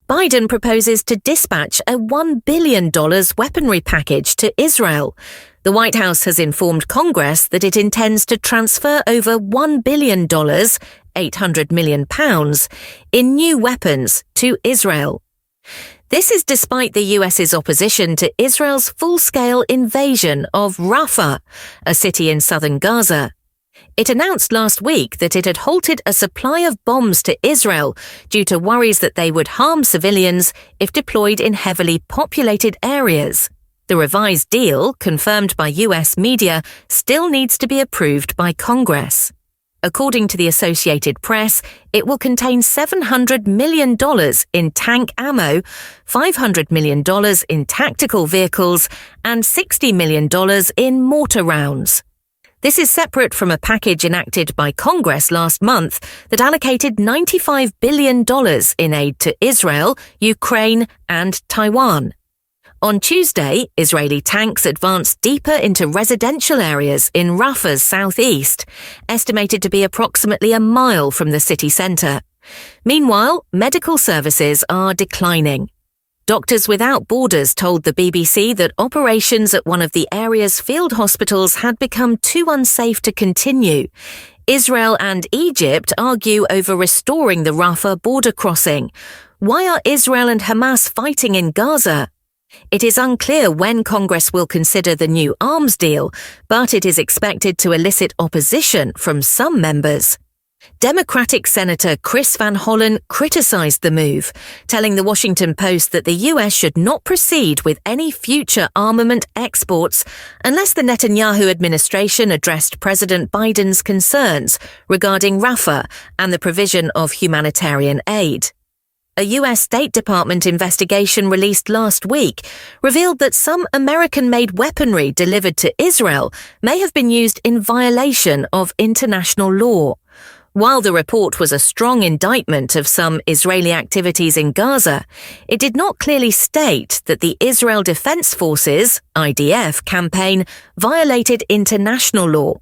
Biden proposes to dispatch a $1 billion weaponry package to Israel. The White House has informed Congress that it intends to transfer over $1 billion, £800 million, in new weapons to Israel. This is despite the US's opposition to Israel's full-scale invasion of Rafah, a city in southern Gaza. It announced last week that it had halted a supply of bombs to Israel due to worries that they would harm civilians if deployed in heavily populated areas. The revised deal, confirmed by US media, still needs to be approved by Congress. According to the Associated Press, it will contain $700 million in tank ammo, $500 million in tactical vehicles, and $60 million in mortar rounds. This is separate from a package enacted by Congress last month that allocated $95 billion in aid to Israel, Ukraine, and Taiwan. On Tuesday, Israeli tanks advanced deeper into residential areas in Rafah's southeast, estimated to be approximately a mile from the city centre. Meanwhile, medical services are declining. Doctors Without Borders told the BBC that operations at one of the area's field hospitals had become too unsafe to continue. Israel and Egypt argue over restoring the Rafah border crossing. Why are Israel and Hamas fighting in Gaza? It is unclear when Congress will consider the new arms deal, but it is expected to elicit opposition from some members. Democratic Senator Chris Van Hollen criticized the move, telling the Washington Post that the US should not proceed with any future armament exports unless the Netanyahu administration addressed President Biden's concerns regarding Rafah and the provision of humanitarian aid. A US State Department investigation released last week revealed that some American-made weaponry delivered to Israel may have been used in violation of international law. While the report was a strong indictment of some Israeli activities in Gaza, it did not clearly state that the Israel Defense Forces, IDF, campaign violated international law.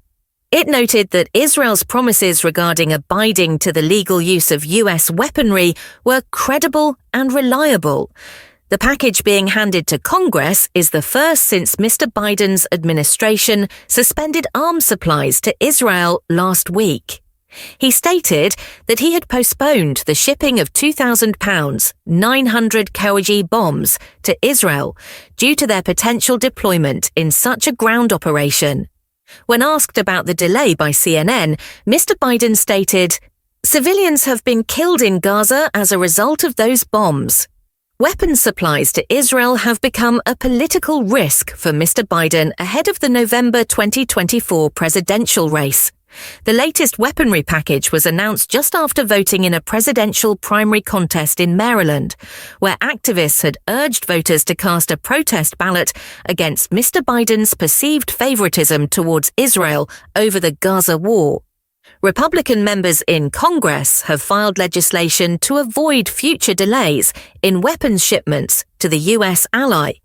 It noted that Israel's promises regarding abiding to the legal use of US weaponry were credible and reliable. The package being handed to Congress is the first since Mr. Biden's administration suspended arms supplies to Israel last week. He stated that he had postponed the shipping of £2,000, 900 kg bombs to Israel due to their potential deployment in such a ground operation. When asked about the delay by CNN, Mr. Biden stated, "Civilians have been killed in Gaza as a result of those bombs." Weapons supplies to Israel have become a political risk for Mr. Biden ahead of the November 2024 presidential race. The latest weaponry package was announced just after voting in a presidential primary contest in Maryland, where activists had urged voters to cast a protest ballot against Mr. Biden's perceived favoritism towards Israel over the Gaza war. Republican members in Congress have filed legislation to avoid future delays in weapons shipments to the U.S. ally.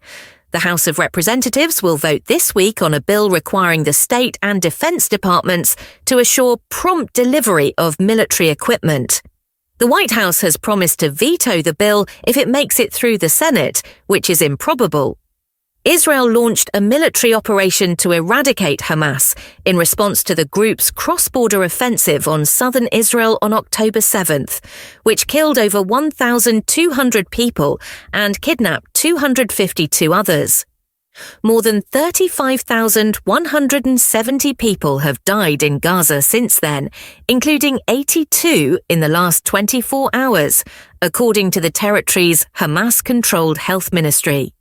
The House of Representatives will vote this week on a bill requiring the state and defense departments to assure prompt delivery of military equipment. The White House has promised to veto the bill if it makes it through the Senate, which is improbable. Israel launched a military operation to eradicate Hamas in response to the group's cross-border offensive on southern Israel on October 7th, which killed over 1,200 people and kidnapped 252 others. More than 35,170 people have died in Gaza since then, including 82 in the last 24 hours, according to the territory's Hamas-controlled health ministry.